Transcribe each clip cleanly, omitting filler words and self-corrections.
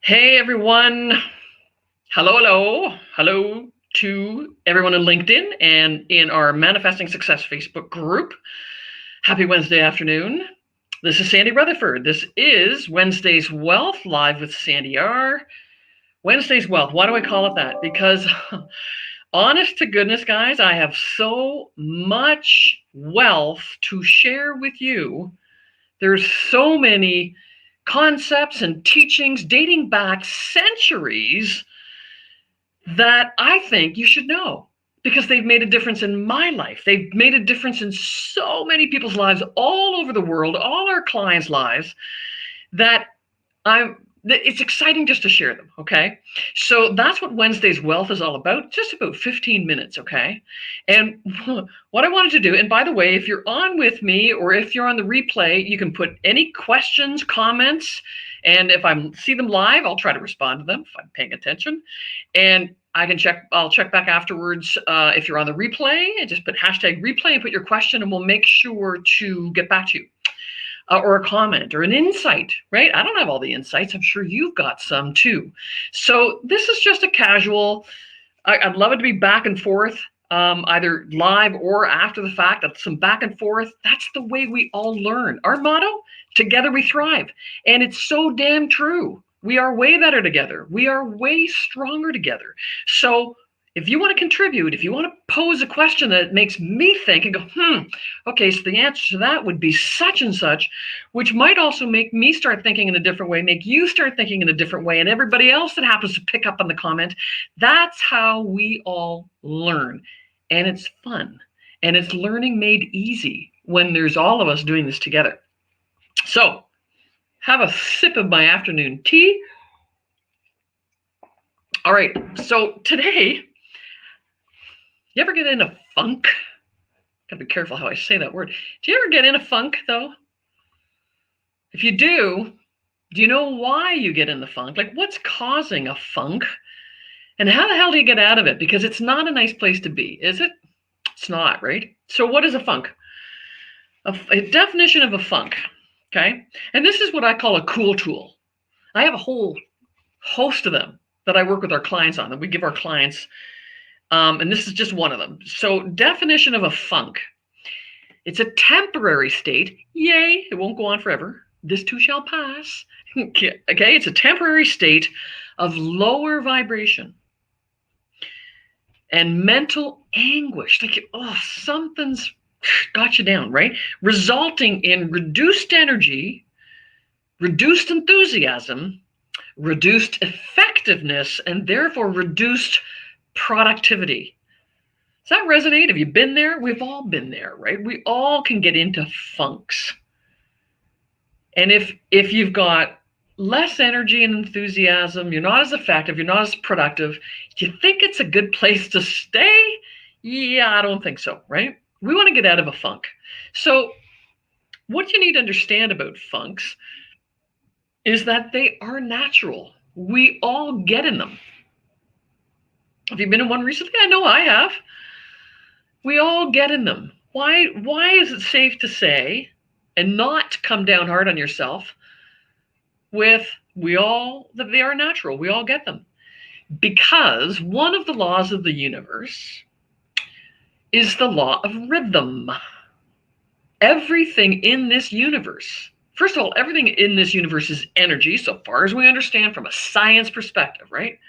Hey everyone. Hello to everyone in LinkedIn and in our Manifesting Success Facebook group. Happy Wednesday afternoon. This is Sandy Rutherford. This is Wednesday's Wealth Live with Sandy R. Wednesday's Wealth. Why do I call it that? Because honest to goodness, guys, I have so much wealth to share with you. There's so many concepts and teachings dating back centuries that I think you should know because they've made a difference in my life. They've made a difference in so many people's lives all over the world, all our clients' lives, that it's exciting just to share them, okay? So that's what Wednesday's Wealth is all about, just about 15 minutes, okay? And what I wanted to do, and by the way, if you're on with me or if you're on the replay, you can put any questions, comments, and if I see them live, I'll try to respond to them if I'm paying attention. And I'll check back afterwards if you're on the replay, and just put hashtag replay and put your question, and we'll make sure to get back to you. Or a comment or an insight, right? I don't have all the insights. I'm sure you've got some too. So this is just a casual, I'd love it to be back and forth, either live or after the fact. That's some back and forth. That's the way we all learn. Our motto, together we thrive. And it's so damn true. We are way better together. We are way stronger together. So if you want to contribute, if you want to pose a question that makes me think and go, okay, so the answer to that would be such and such, which might also make me start thinking in a different way, make you start thinking in a different way, and everybody else that happens to pick up on the comment. That's how we all learn. And it's fun. And it's learning made easy when there's all of us doing this together. So have a sip of my afternoon tea. All right, so today, you ever get in a funk? Gotta be careful how I say that word. Do you ever get in a funk, though? If you do you know why you get in the funk? Like, what's causing a funk? And how the hell do you get out of it? Because it's not a nice place to be, is it? It's not, right? So what is a funk? A definition of a funk, okay? And this is what I call a cool tool. I have a whole host of them that I work with our clients on, that we give our clients. And this is just one of them. So definition of a funk. It's a temporary state. Yay, it won't go on forever. This too shall pass. Okay, it's a temporary state of lower vibration and mental anguish. Like, something's got you down, right? Resulting in reduced energy, reduced enthusiasm, reduced effectiveness, and therefore reduced productivity. Does that resonate? Have you been there? We've all been there, right? We all can get into funks. And if you've got less energy and enthusiasm, you're not as effective, you're not as productive, do you think it's a good place to stay? Yeah, I don't think so, right? We want to get out of a funk. So what you need to understand about funks is that they are natural. We all get in them. Have you been in one recently? I know I have. We all get in them. Why is it safe to say and not come down hard on yourself with that they are natural? We all get them. Because one of the laws of the universe is the law of rhythm. Everything in this universe, first of all, everything in this universe is energy, so far as we understand from a science perspective, right?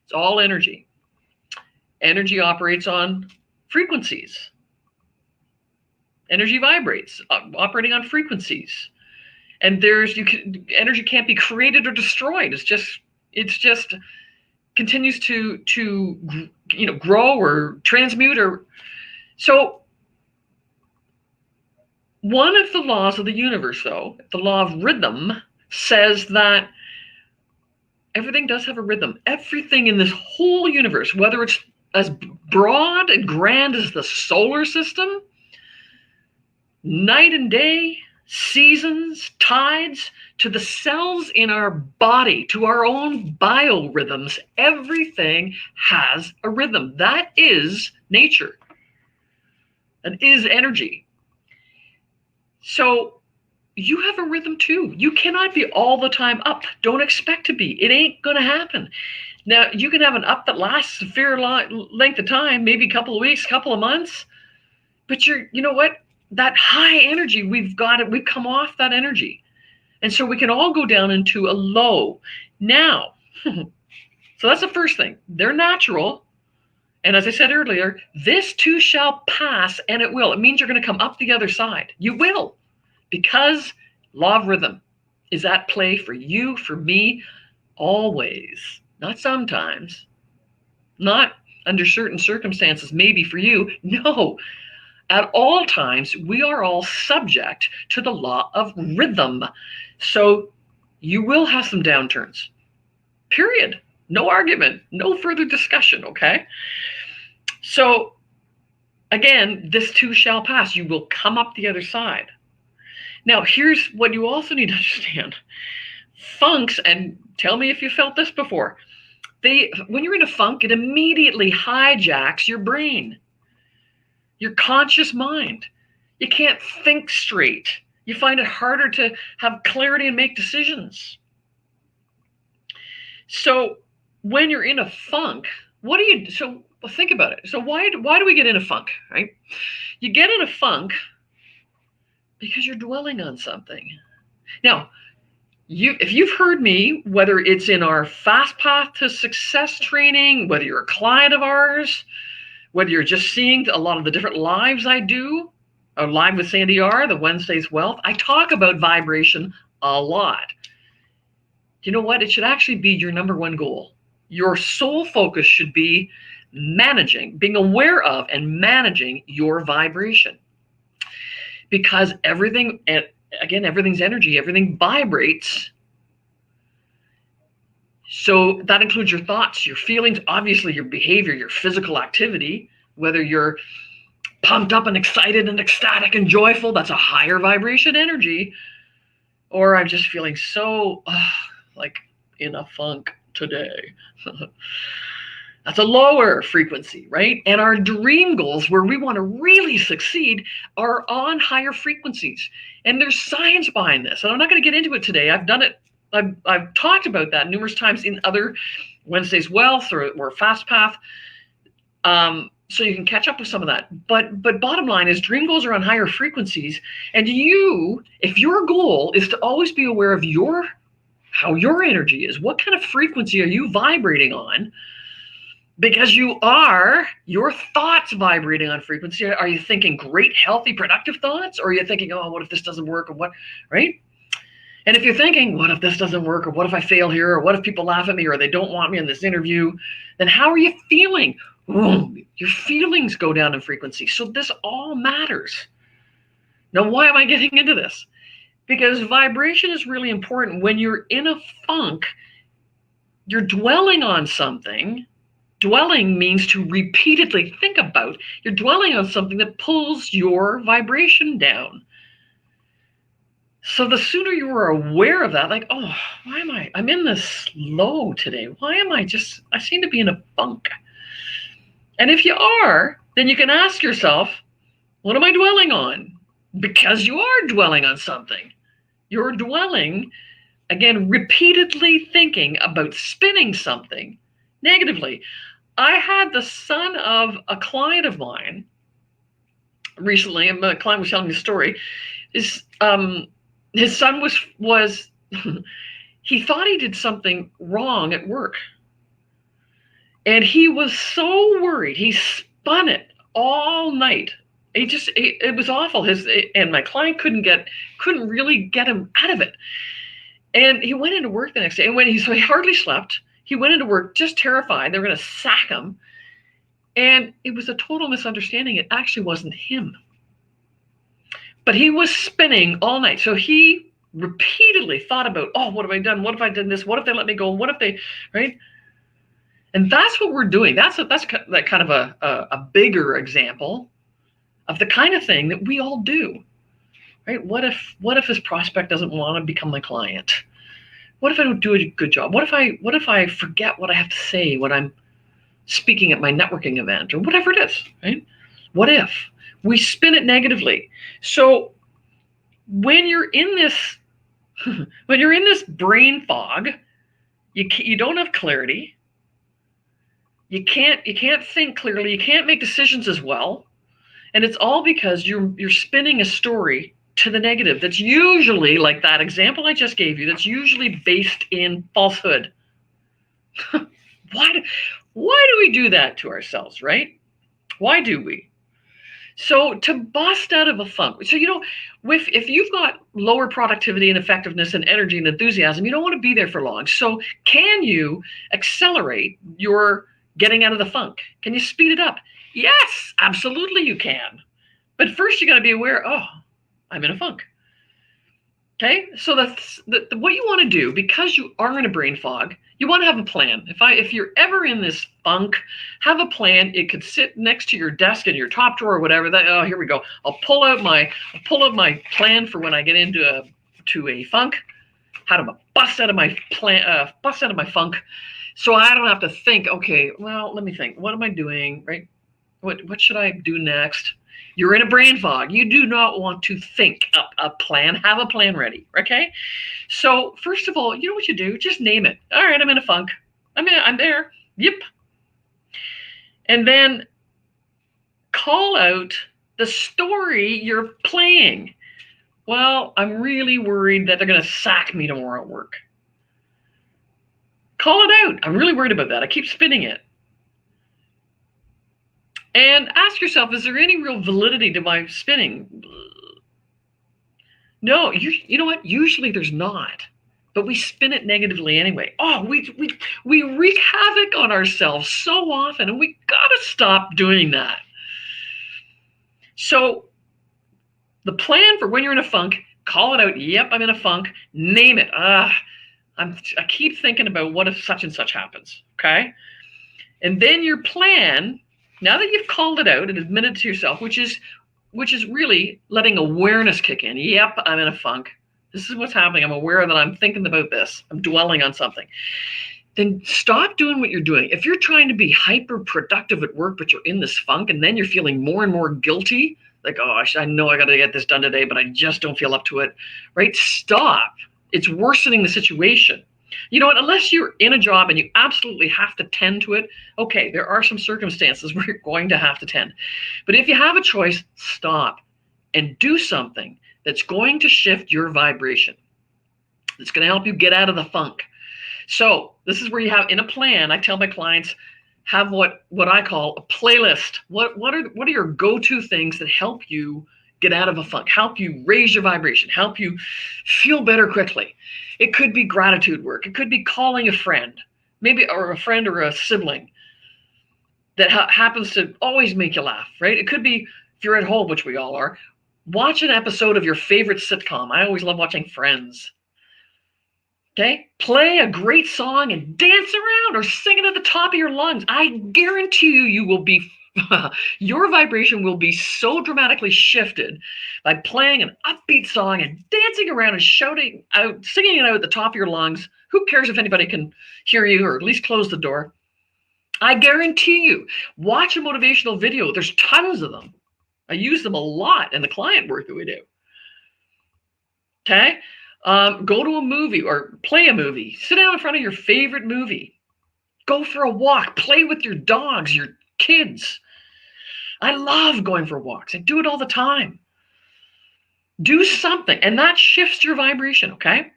It's all energy. Energy operates on frequencies. Energy vibrates, operating on frequencies. And energy can't be created or destroyed. It's just continues to grow or transmute. Or so one of the laws of the universe, though, the law of rhythm, says that everything does have a rhythm. Everything in this whole universe, whether it's as broad and grand as the solar system, night and day, seasons, tides, to the cells in our body, to our own biorhythms, everything has a rhythm. That is nature. That is energy. So you have a rhythm too. You cannot be all the time up. Don't expect to be. It ain't going to happen. Now, you can have an up that lasts a fair length of time, maybe a couple of weeks, couple of months, but you know what? That high energy, we've come off that energy. And so we can all go down into a low. Now, so that's the first thing. They're natural. And as I said earlier, this too shall pass, and it will. It means you're going to come up the other side. You will, because law of rhythm is at play for you, for me, always. Not sometimes, not under certain circumstances, maybe for you. No, at all times, we are all subject to the law of rhythm. So you will have some downturns, period. No argument, no further discussion, okay? So again, this too shall pass. You will come up the other side. Now, here's what you also need to understand. Funks, and tell me if you felt this before, when you're in a funk, it immediately hijacks your brain, your conscious mind. You can't think straight. You find it harder to have clarity and make decisions. So when you're in a funk, so think about it. So why do we get in a funk, right? You get in a funk because you're dwelling on something. Now, if you've heard me, whether it's in our Fast Path to Success training, whether you're a client of ours, whether you're just seeing a lot of the different lives I do, or Live with Sandy R, the Wednesday's Wealth, I talk about vibration a lot. You know what? It should actually be your number one goal. Your sole focus should be being aware of and managing your vibration. Because everything, and again, everything's energy, everything vibrates. So that includes your thoughts, your feelings, obviously your behavior, your physical activity, whether you're pumped up and excited and ecstatic and joyful, that's a higher vibration energy. Or I'm just feeling so like in a funk today. That's a lower frequency, right? And our dream goals, where we want to really succeed, are on higher frequencies. And there's science behind this. And I'm not going to get into it today. I've done it. I've talked about that numerous times in other Wednesday's Wealth or Fast Path. So you can catch up with some of that. But bottom line is, dream goals are on higher frequencies. And if your goal is to always be aware of how your energy is, what kind of frequency are you vibrating on? Because your thoughts vibrating on frequency. Are you thinking great, healthy, productive thoughts? Or are you thinking, oh, what if this doesn't work? Or what, right? And if you're thinking, what if this doesn't work? Or what if I fail here? Or what if people laugh at me? Or they don't want me in this interview? Then how are you feeling? Your feelings go down in frequency. So this all matters. Now, why am I getting into this? Because vibration is really important. When you're in a funk, you're dwelling on something. Dwelling means to repeatedly think about. You're dwelling on something that pulls your vibration down. So the sooner you are aware of that, like, oh, I'm in this low today. I seem to be in a funk. And if you are, then you can ask yourself, what am I dwelling on? Because you are dwelling on something. You're dwelling, again, repeatedly thinking about spinning something negatively. I had the son of a client of mine recently, and the client was telling me a story. His son was he thought he did something wrong at work. And he was so worried. He spun it all night. It was awful. And my client couldn't really get him out of it. And he went into work the next day. And so he hardly slept. He went into work just terrified. They were going to sack him. And it was a total misunderstanding. It actually wasn't him. But he was spinning all night. So he repeatedly thought about, oh, what have I done? What if I did this? What if they let me go? What if they, right? And that's what we're doing. That's that kind of a bigger example of the kind of thing that we all do, right? What if this prospect doesn't want to become my client? What if I don't do a good job? What if I forget what I have to say when I'm speaking at my networking event or whatever it is, right? What if? We spin it negatively. So when you're in this when you're in this brain fog, you don't have clarity. You can't think clearly. You can't make decisions as well, and it's all because you're spinning a story to the negative. That's usually, like that example I just gave you, that's usually based in falsehood. Why do we do that to ourselves, right? Why do we? So to bust out of a funk, so if you've got lower productivity and effectiveness and energy and enthusiasm, you don't want to be there for long. So can you accelerate your getting out of the funk? Can you speed it up? Yes, absolutely you can. But first you got to be aware, oh, I'm in a funk. Okay, so what you want to do, because you are in a brain fog, you want to have a plan. If you're ever in this funk, have a plan. It could sit next to your desk in your top drawer or whatever. Oh, here we go. I'll pull out my plan for when I get into a funk. How to bust out of my funk, so I don't have to think. Okay, well, let me think. What am I doing? Right? What should I do next? You're in a brain fog. You do not want to think up a plan. Have a plan ready, okay? So first of all, you know what you do? Just name it. All right, I'm in a funk. I'm there. Yep. And then call out the story you're playing. Well, I'm really worried that they're going to sack me tomorrow at work. Call it out. I'm really worried about that. I keep spinning it. And ask yourself, is there any real validity to my spinning? No, you know what? Usually there's not, but we spin it negatively anyway. Oh, we wreak havoc on ourselves so often, and we gotta stop doing that. So the plan for when you're in a funk, call it out. Yep, I'm in a funk. Name it. I keep thinking about what if such and such happens, okay? And then your plan, now that you've called it out and admitted to yourself, which is really letting awareness kick in. Yep, I'm in a funk. This is what's happening. I'm aware that I'm thinking about this. I'm dwelling on something. Then stop doing what you're doing. If you're trying to be hyper productive at work, but you're in this funk, and then you're feeling more and more guilty, like, oh, I know I got to get this done today, but I just don't feel up to it, right? Stop. It's worsening the situation. You know what? Unless you're in a job and you absolutely have to tend to it, okay, there are some circumstances where you're going to have to tend. But if you have a choice, stop and do something that's going to shift your vibration. It's going to help you get out of the funk. So this is where you have, in a plan, I tell my clients, have what I call a playlist. What are your go-to things that help you get out of a funk, help you raise your vibration, help you feel better quickly? It could be gratitude work. It could be calling a friend, or a friend or a sibling that happens to always make you laugh, right? It could be, if you're at home, which we all are, watch an episode of your favorite sitcom. I always love watching Friends. Okay? Play a great song and dance around or sing it at the top of your lungs. I guarantee you will be your vibration will be so dramatically shifted by playing an upbeat song and dancing around and shouting out, singing it out at the top of your lungs. Who cares if anybody can hear you, or at least close the door? I guarantee you, watch a motivational video. There's tons of them. I use them a lot in the client work that we do. Okay? Go to a movie or play a movie. Sit down in front of your favorite movie. Go for a walk. Play with your dogs, your kids. I love going for walks. I do it all the time. Do something, and that shifts your vibration, okay?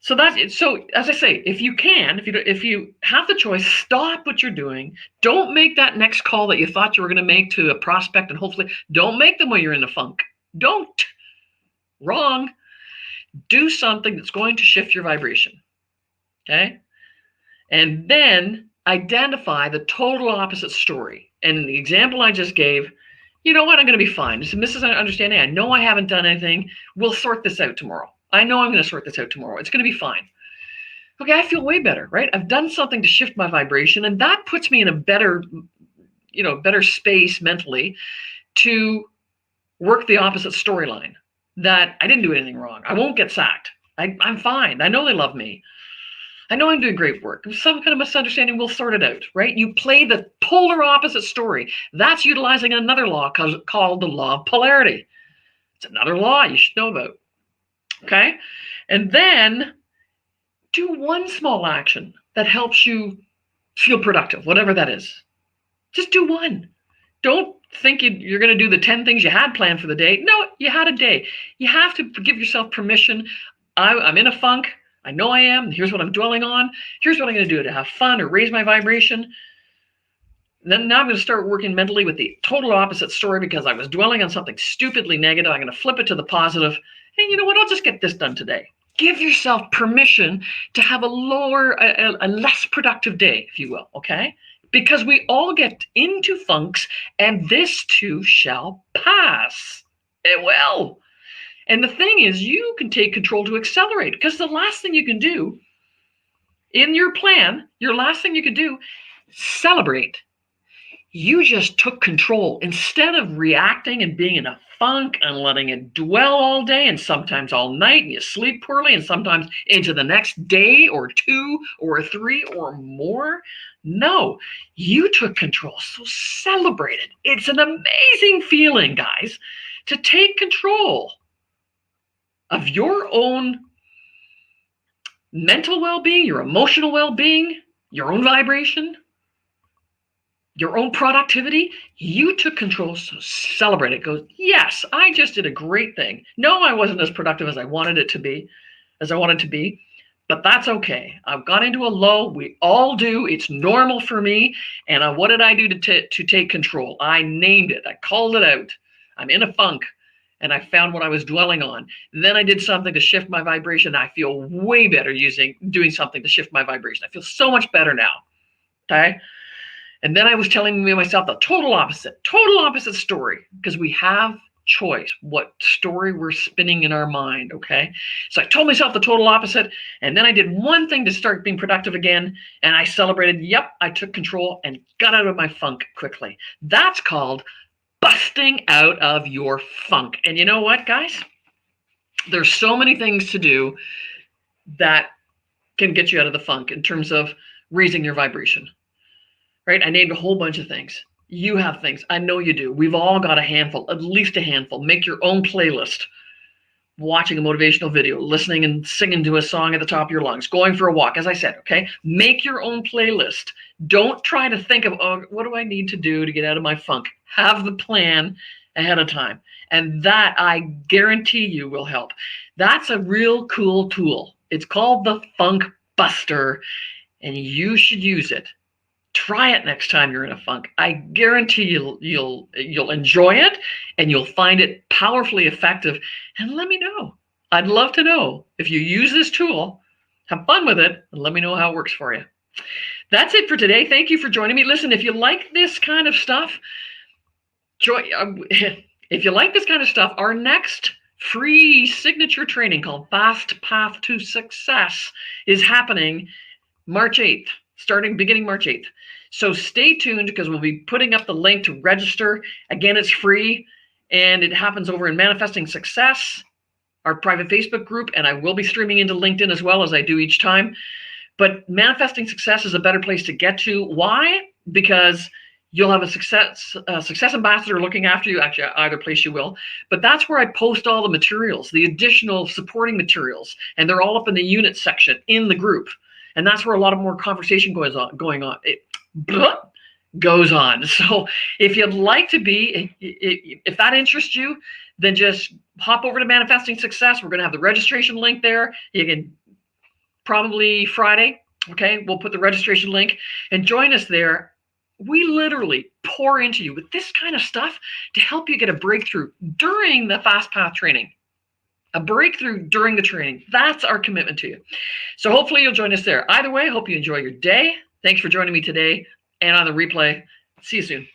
So that's it. So as I say, if you have the choice, stop what you're doing. Don't make that next call that you thought you were going to make to a prospect, and hopefully don't make them when you're in the funk. Don't. Wrong. Do something that's going to shift your vibration, okay? And then identify the total opposite story. And in the example I just gave, you know what? I'm going to be fine. It's a misunderstanding. I know I haven't done anything. We'll sort this out tomorrow. I know I'm going to sort this out tomorrow. It's going to be fine. Okay, I feel way better, right? I've done something to shift my vibration, and that puts me in a better space mentally to work the opposite storyline, that I didn't do anything wrong. I won't get sacked. I'm fine. I know they love me. I know I'm doing great work. If some kind of misunderstanding, we'll sort it out, right? You play the polar opposite story. That's utilizing another law called the law of polarity. It's another law you should know about. Okay? And then do one small action that helps you feel productive, whatever that is. Just do one. Don't think you're going to do the 10 things you had planned for the day. No, you had a day. You have to give yourself permission. I'm in a funk. I know I am. Here's what I'm dwelling on. Here's what I'm going to do to have fun or raise my vibration. Then now I'm going to start working mentally with the total opposite story because I was dwelling on something stupidly negative. I'm going to flip it to the positive. And you know what? I'll just get this done today. Give yourself permission to have a less productive day, if you will, okay? Because we all get into funks, and this too shall pass. It will. And the thing is, you can take control to accelerate, because the last thing you can do in your plan, your last thing you can do, celebrate. You just took control. Instead of reacting and being in a funk and letting it dwell all day and sometimes all night, and you sleep poorly and sometimes into the next day or 2 or 3 or more. No, you took control. So celebrate it. It's an amazing feeling, guys, to take control of your own mental well-being, your emotional well-being, your own vibration, your own productivity. You took control, so celebrate it. Go, yes, I just did a great thing. No, I wasn't as productive as I wanted to be, but that's okay. I've got into a low. We all do. It's normal for me. And what did I do to take control? I named it. I called it out. I'm in a funk, and I found what I was dwelling on. Then I did something to shift my vibration. I feel way better doing something to shift my vibration. I feel so much better now. Okay. And then I was telling myself the total opposite story, because we have choice what story we're spinning in our mind, okay? So I told myself the total opposite, and then I did one thing to start being productive again, and I celebrated, yep, I took control and got out of my funk quickly. That's called busting out of your funk. And you know what, guys? There's so many things to do that can get you out of the funk in terms of raising your vibration. Right? I named a whole bunch of things. You have things. I know you do. We've all got a handful, at least a handful. Make your own playlist. Watching a motivational video, listening and singing to a song at the top of your lungs, going for a walk, as I said, okay? Make your own playlist. Don't try to think of, oh, what do I need to do to get out of my funk? Have the plan ahead of time. And that, I guarantee you, will help. That's a real cool tool. It's called the Funk Buster, and you should use it. Try it next time you're in a funk. I guarantee you'll enjoy it, and you'll find it powerfully effective. And let me know. I'd love to know if you use this tool. Have fun with it, and let me know how it works for you. That's it for today. Thank you for joining me. Listen, if you like this kind of stuff, our next free signature training called Fast Path to Success is happening March 8th. Beginning March 8th. So stay tuned, because we'll be putting up the link to register. Again, it's free, and it happens over in Manifesting Success, our private Facebook group, and I will be streaming into LinkedIn as well, as I do each time. But Manifesting Success is a better place to get to. Why? Because you'll have a success ambassador looking after you. Actually, either place you will. But that's where I post all the materials, the additional supporting materials, and they're all up in the unit section in the group. And that's where a lot of more conversation goes on. So if you'd like to be, if that interests you, then just hop over to Manifesting Success. We're going to have the registration link there. You can probably Friday. Okay, we'll put the registration link and join us there. We literally pour into you with this kind of stuff to help you get a breakthrough during the Fast Path training. A breakthrough during the training. That's our commitment to you. So hopefully you'll join us there. Either way, I hope you enjoy your day. Thanks for joining me today and on the replay. See you soon.